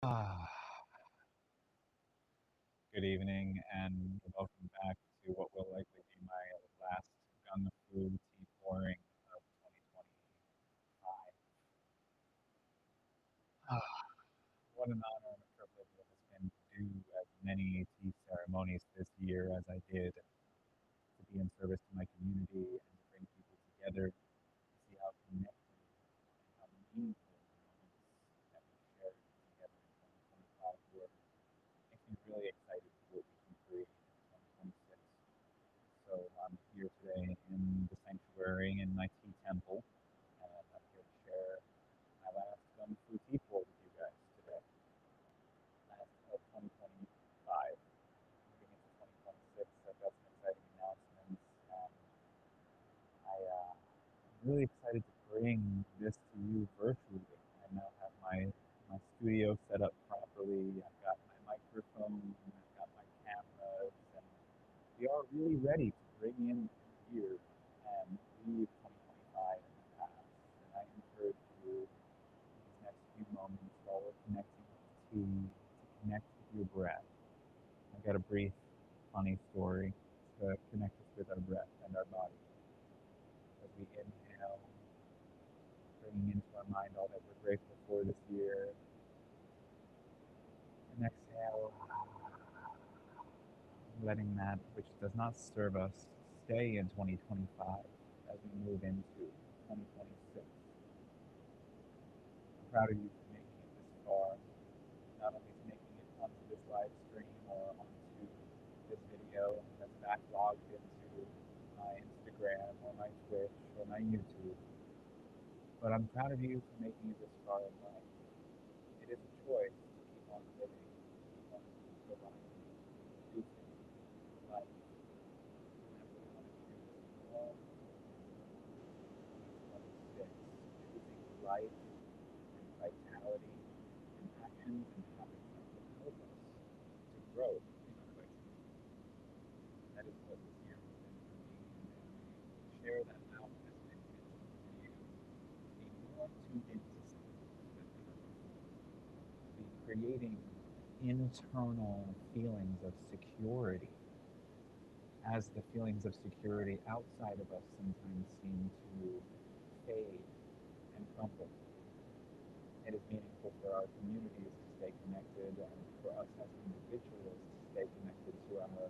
Ah, Good evening, and welcome back to what will likely be my last gun fu tea pouring of 2025. Ah, what an honor and a privilege it has been to do as many tea ceremonies this year as I did, to be in service to my community and to bring people together, to see how connected and how meaningful the moments that we shared together in 2025 were. Makes me really excited for what we can create in 2026. So I'm here today in the sanctuary in my tea temple, and I'm here to share my last Gun Fu tea pour with you guys today. Last of 2025. Moving into 2026, I've got some exciting announcements, and I'm really excited to bring this to you virtually. I now have my studio set up properly. I've got my microphone, I've got my cameras, and we are really ready to bring in the year and leave 2025 in the past. And I encourage you in these next few moments while we're connecting with tea to connect with your breath. I've got a brief, funny story to connect us with our breath and our body. As we inhale, bringing into our mind all that we're grateful for this year, and exhale, letting that which does not serve us stay in 2025 as we move into 2026. I'm proud of you for making it this far, not only for making it onto this live stream or onto this video that's backlogged into my Instagram or my Twitch or my YouTube, but I'm proud of you for making it this far in life. It is a choice to keep on living, to keep on providing, producing life. And that's what I want to choose more in 2026, choosing life and vitality and actions and habits that will help us to grow in our vitality. That is what this year has been for me, and I share that now as an intention for you to be more tuned into something that to be creating internal feelings of security as the feelings of security outside of us sometimes seem to fade and crumble. It is meaningful for our communities to stay connected and for us as individuals to stay connected to our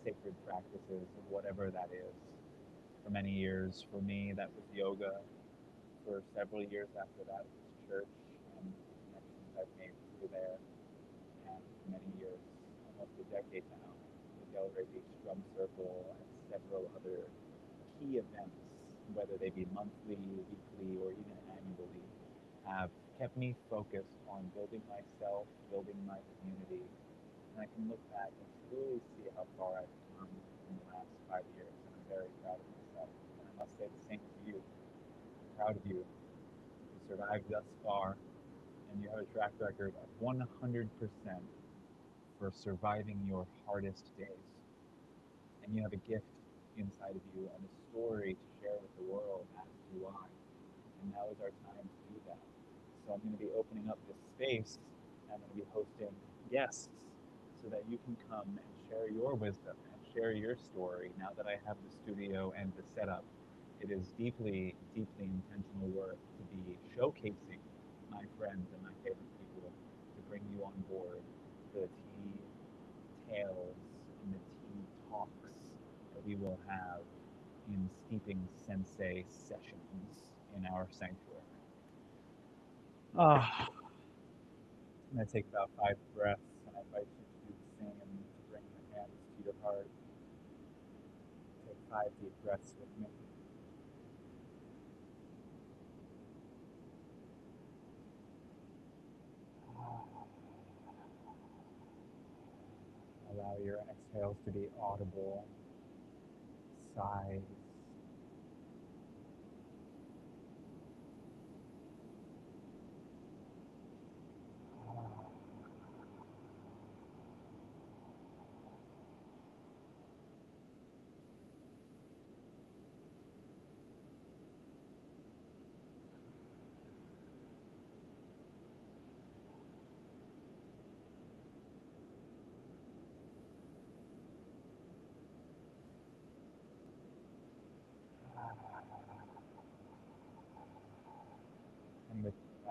sacred practices of whatever that is. For many years, for me, that was yoga. For several years after that, it was church and the connections I've made through there. And for many years, almost a decade now, the Delray Beach Drum Circle and several other key events, whether they be monthly, weekly, or even annually, have kept me focused on building myself, building my community. And I can look back and truly see how far I've come in the last 5 years, and I'm very proud of myself. And I must say the same to you. I'm proud of you. You survived thus far, and you have a track record of 100% for surviving your hardest days. And you have a gift inside of you and a story to share with the world, as do I. And now is our time to do that. So I'm going to be opening up this space. I'm going to be hosting guests so that you can come and share your wisdom and share your story. Now that I have the studio and the setup, it is deeply, deeply intentional work to be showcasing my friends and my favorite people to bring you on board for the tea tales and the tea talks that we will have in Steeping Sensei sessions in our sanctuary. Ah, I'm going to take about 5 breaths, and I invite you to do the same, to bring your hands to your heart. Take 5 deep breaths with me. Allow your exhales to be audible, sighs.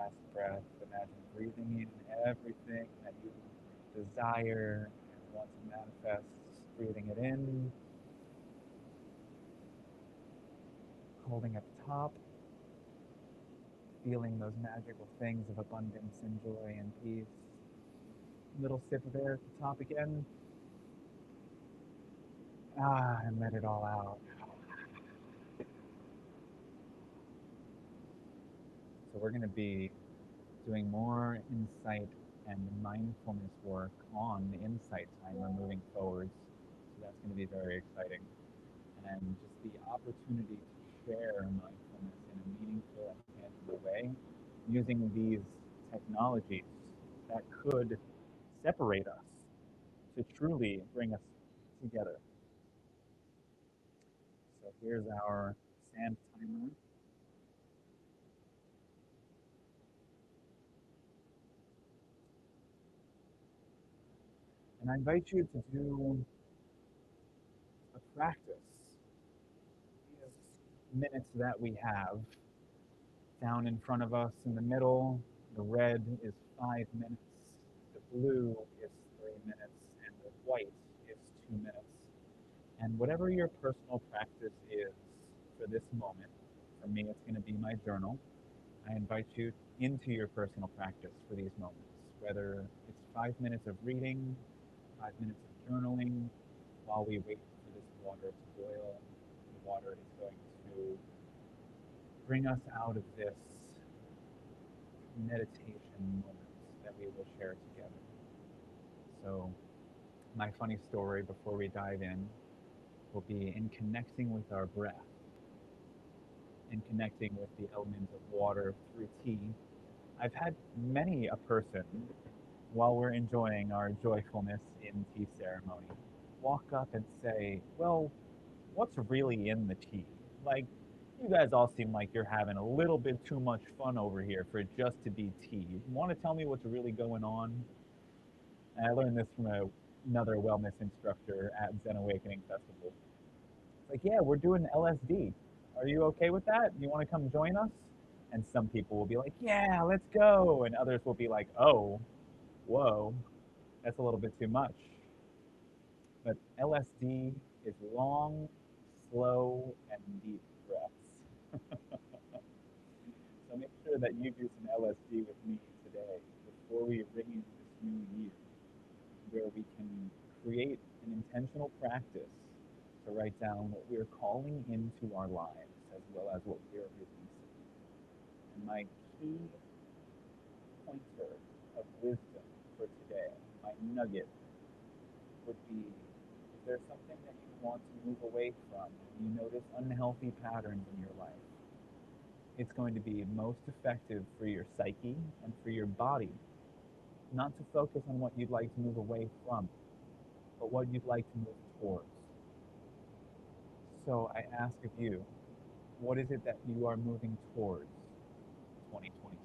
last breath, imagine breathing in everything that you desire and want to manifest, breathing it in, holding at the top, feeling those magical things of abundance and joy and peace. Little sip of air at the top again. And let it all out. So we're going to be doing more insight and mindfulness work on the insight timer moving forwards. So that's going to be very exciting. And just the opportunity to share mindfulness in a meaningful and tangible way using these technologies that could separate us to truly bring us together. So here's our sand timer. And I invite you to do a practice. These minutes that we have down in front of us in the middle, the red is 5 minutes, the blue is 3 minutes, and the white is 2 minutes. And whatever your personal practice is for this moment, for me it's going to be my journal. I invite you into your personal practice for these moments, whether it's 5 minutes of reading, 5 minutes of journaling, while we wait for this water to boil. The water is going to bring us out of this meditation moment that we will share together. So, my funny story before we dive in will be in connecting with our breath, in connecting with the element of water through tea. I've had many a person, while we're enjoying our joyfulness in tea ceremony, walk up and say, well, what's really in the tea? Like, you guys all seem like you're having a little bit too much fun over here for it just to be tea. You want to tell me what's really going on? And I learned this from another wellness instructor at Zen Awakening Festival. It's like, yeah, we're doing LSD. Are you okay with that? You want to come join us? And some people will be like, yeah, let's go. And others will be like, oh, whoa, that's a little bit too much. But LSD is long, slow, and deep breaths. So make sure that you do some LSD with me today before we ring in this new year, where we can create an intentional practice to write down what we're calling into our lives as well as what we're releasing. And my key pointer of wisdom for today, my nugget, would be if there's something that you want to move away from, and you notice unhealthy patterns in your life, it's going to be most effective for your psyche and for your body not to focus on what you'd like to move away from, but what you'd like to move towards. So I ask of you, what is it that you are moving towards 2026?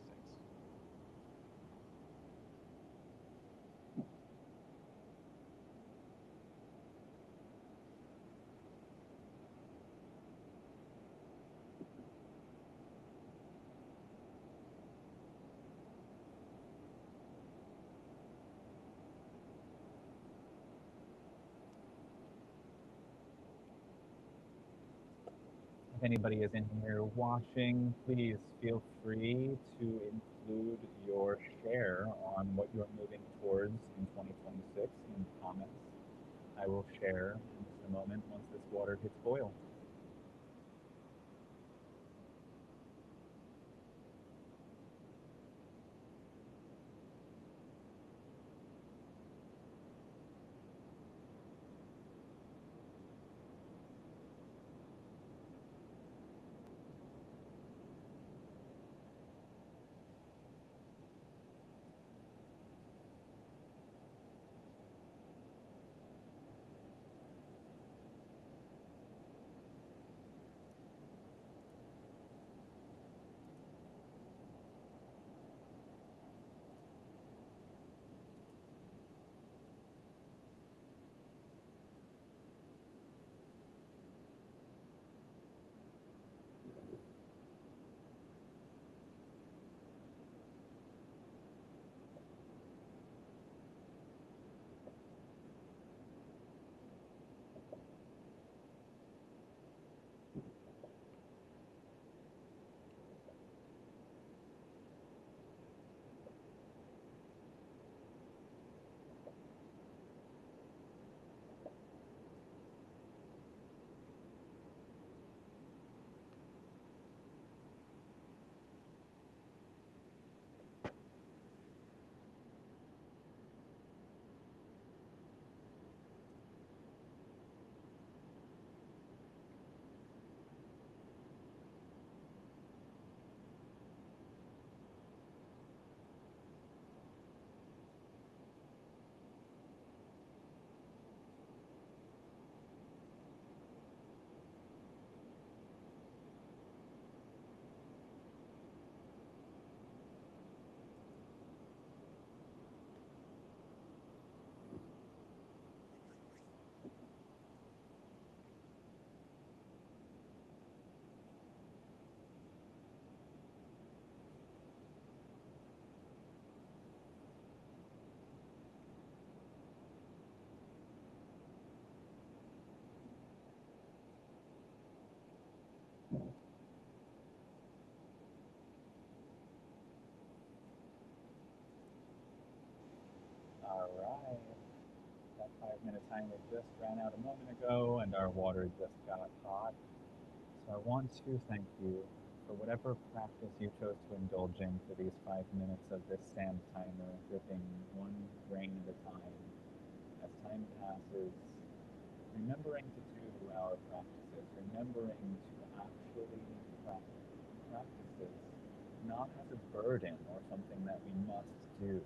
If anybody is in here watching, please feel free to include your share on what you're moving towards in 2026 in the comments. I will share in just a moment once this water hits boil. All right. That 5 minute timer just ran out a moment ago, and our water just got hot. So I want to thank you for whatever practice you chose to indulge in for these 5 minutes of this sand timer, dripping one grain at a time. As time passes, remembering to do our practices, remembering to actually practice this, not as a burden or something that we must do,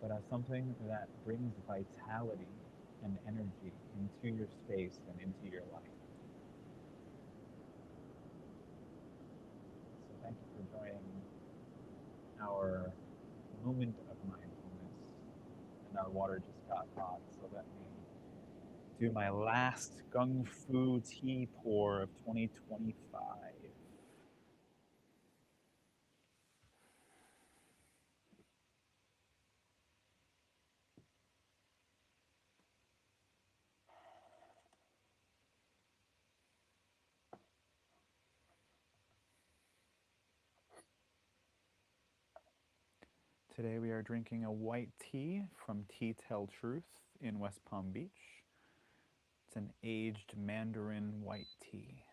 but as something that brings vitality and energy into your space and into your life. So thank you for joining our moment of mindfulness. And our water just got hot, so let me do my last Gung Fu tea pour of 2025. Today we are drinking a white tea from Tea Tell Truth in West Palm Beach. It's an aged Mandarin white tea.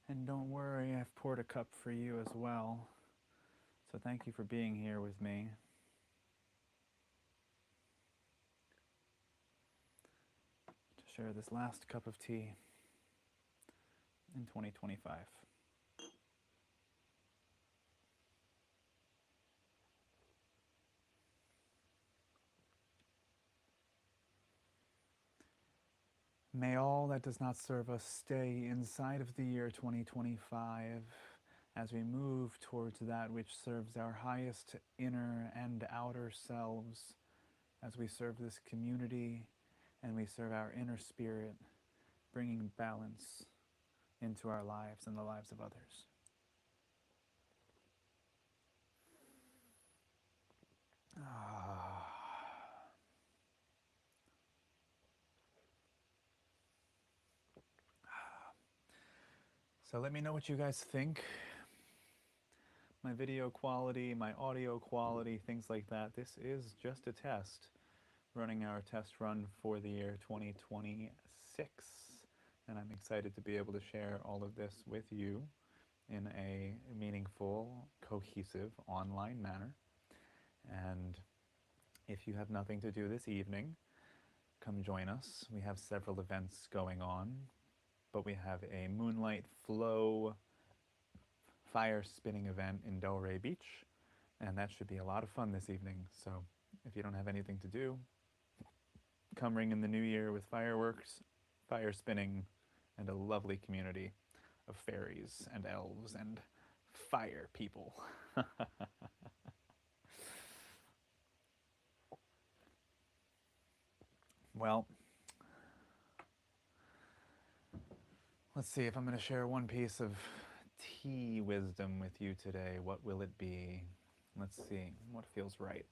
And don't worry, I've poured a cup for you as well. So thank you for being here with me. To share this last cup of tea in 2025. May all that does not serve us stay inside of the year 2025 as we move towards that which serves our highest inner and outer selves, as we serve this community and we serve our inner spirit, bringing balance into our lives and the lives of others. So let me know what you guys think. My video quality, my audio quality, things like that. This is just a test. Running our test run for the year 2026. And I'm excited to be able to share all of this with you in a meaningful, cohesive online manner. And if you have nothing to do this evening, come join us. We have several events going on, but we have a Moonlight Flow fire spinning event in Delray Beach, and that should be a lot of fun this evening. So if you don't have anything to do, come ring in the new year with fireworks, fire spinning, and a lovely community of fairies and elves and fire people. Well, let's see if I'm going to share one piece of tea wisdom with you today. What will it be? Let's see what feels right.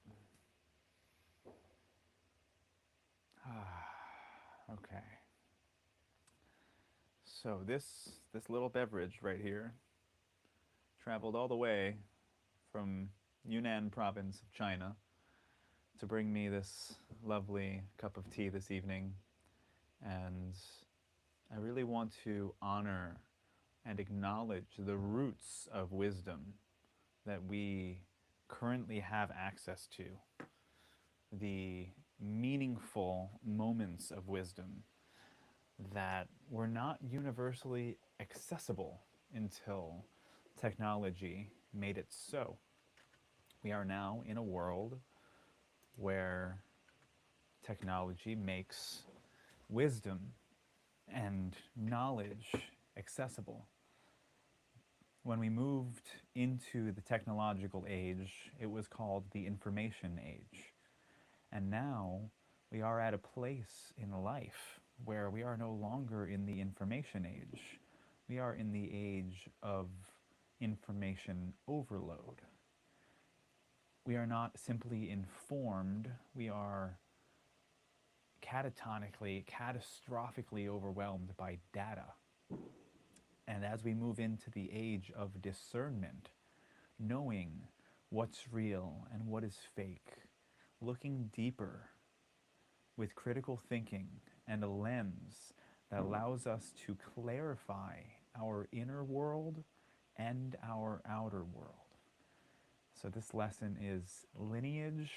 Okay. So this little beverage right here traveled all the way from Yunnan province of China to bring me this lovely cup of tea this evening. And I really want to honor and acknowledge the roots of wisdom that we currently have access to, the meaningful moments of wisdom that were not universally accessible until technology made it so. We are now in a world where technology makes wisdom and knowledge accessible. When we moved into the technological age, it was called the information age. And now we are at a place in life where we are no longer in the information age. We are in the age of information overload. We are not simply informed, we are catastrophically overwhelmed by data. And as we move into the age of discernment, knowing what's real and what is fake, looking deeper with critical thinking and a lens that allows us to clarify our inner world and our outer world. So, this lesson is lineage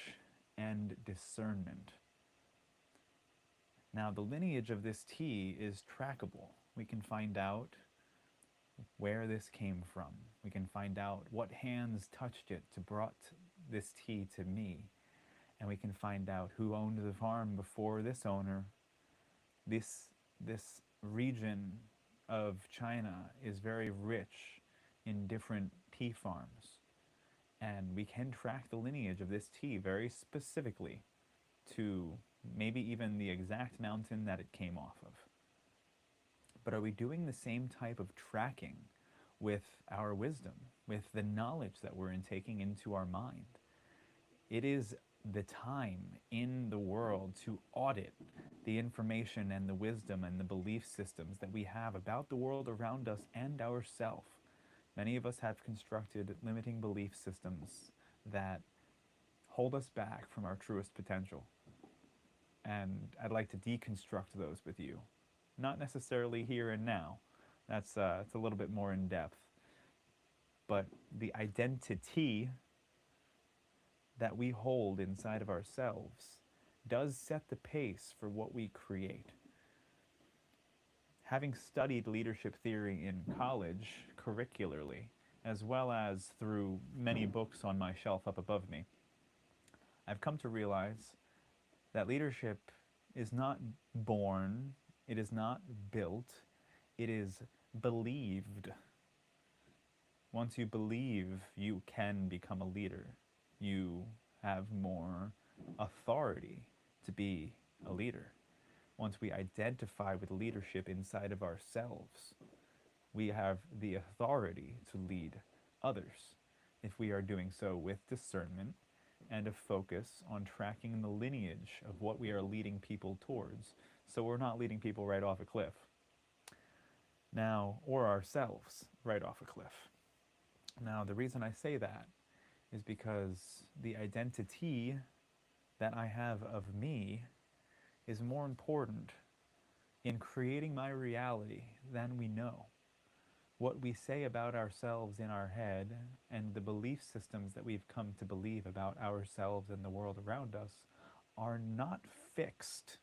and discernment. Now, the lineage of this tea is trackable. We can find out where this came from. We can find out what hands touched it to brought this tea to me. And we can find out who owned the farm before this owner. This region of China is very rich in different tea farms. And we can track the lineage of this tea very specifically to maybe even the exact mountain that it came off of. But are we doing the same type of tracking with our wisdom, with the knowledge that we're taking into our mind? It is the time in the world to audit the information and the wisdom and the belief systems that we have about the world around us and ourselves. Many of us have constructed limiting belief systems that hold us back from our truest potential. And I'd like to deconstruct those with you. Not necessarily here and now. It's a little bit more in depth. But the identity that we hold inside of ourselves does set the pace for what we create. Having studied leadership theory in college curricularly, as well as through many books on my shelf up above me, I've come to realize that leadership is not born, it is not built, it is believed. Once you believe you can become a leader, you have more authority to be a leader. Once we identify with leadership inside of ourselves, we have the authority to lead others if we are doing so with discernment and a focus on tracking the lineage of what we are leading people towards, so we're not leading people right off a cliff. now, or ourselves right off a cliff. Now, the reason I say that is because the identity that I have of me is more important in creating my reality than we know. What we say about ourselves in our head and the belief systems that we've come to believe about ourselves and the world around us are not fixed.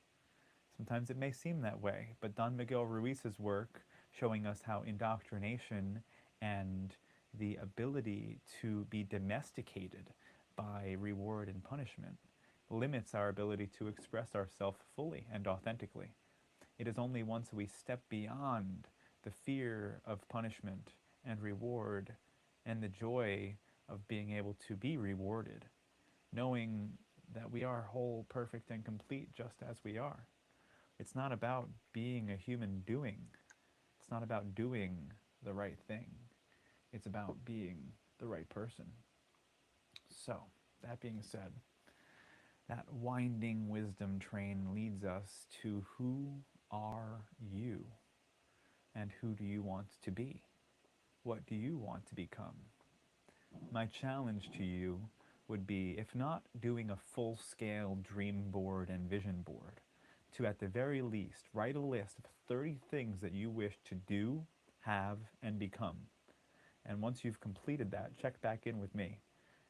Sometimes it may seem that way, but Don Miguel Ruiz's work showing us how indoctrination and the ability to be domesticated by reward and punishment limits our ability to express ourselves fully and authentically. It is only once we step beyond the fear of punishment and reward and the joy of being able to be rewarded, knowing that we are whole, perfect, and complete just as we are. It's not about being a human doing. It's not about doing the right thing. It's about being the right person. So, that being said, that winding wisdom train leads us to who are you? And who do you want to be? What do you want to become? My challenge to you would be, if not doing a full scale dream board and vision board, to at the very least write a list of 30 things that you wish to do, have, and become. And once you've completed that, check back in with me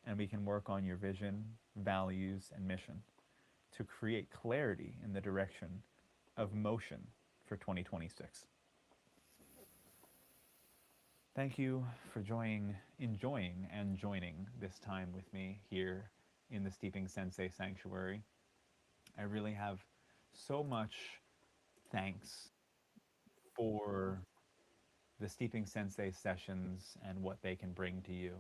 and we can work on your vision, values, and mission to create clarity in the direction of motion for 2026. Thank you for enjoying and joining this time with me here in the Steeping Sensei Sanctuary. I really have so much thanks for the Steeping Sensei sessions and what they can bring to you.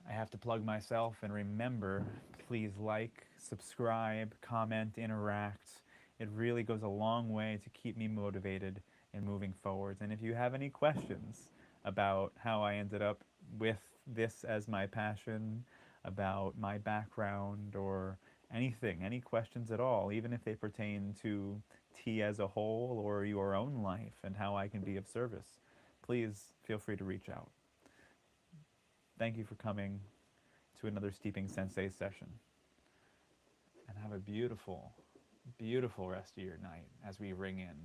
I have to plug myself and remember, please like, subscribe, comment, interact. It really goes a long way to keep me motivated and moving forwards. And if you have any questions about how I ended up with this as my passion, about my background, or anything, any questions at all, even if they pertain to tea as a whole or your own life and how I can be of service, please feel free to reach out. Thank you for coming to another Steeping Sensei session. And have a beautiful, beautiful rest of your night as we ring in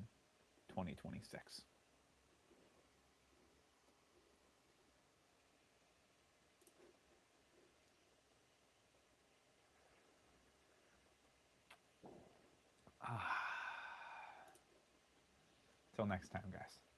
2026. Till next time, guys.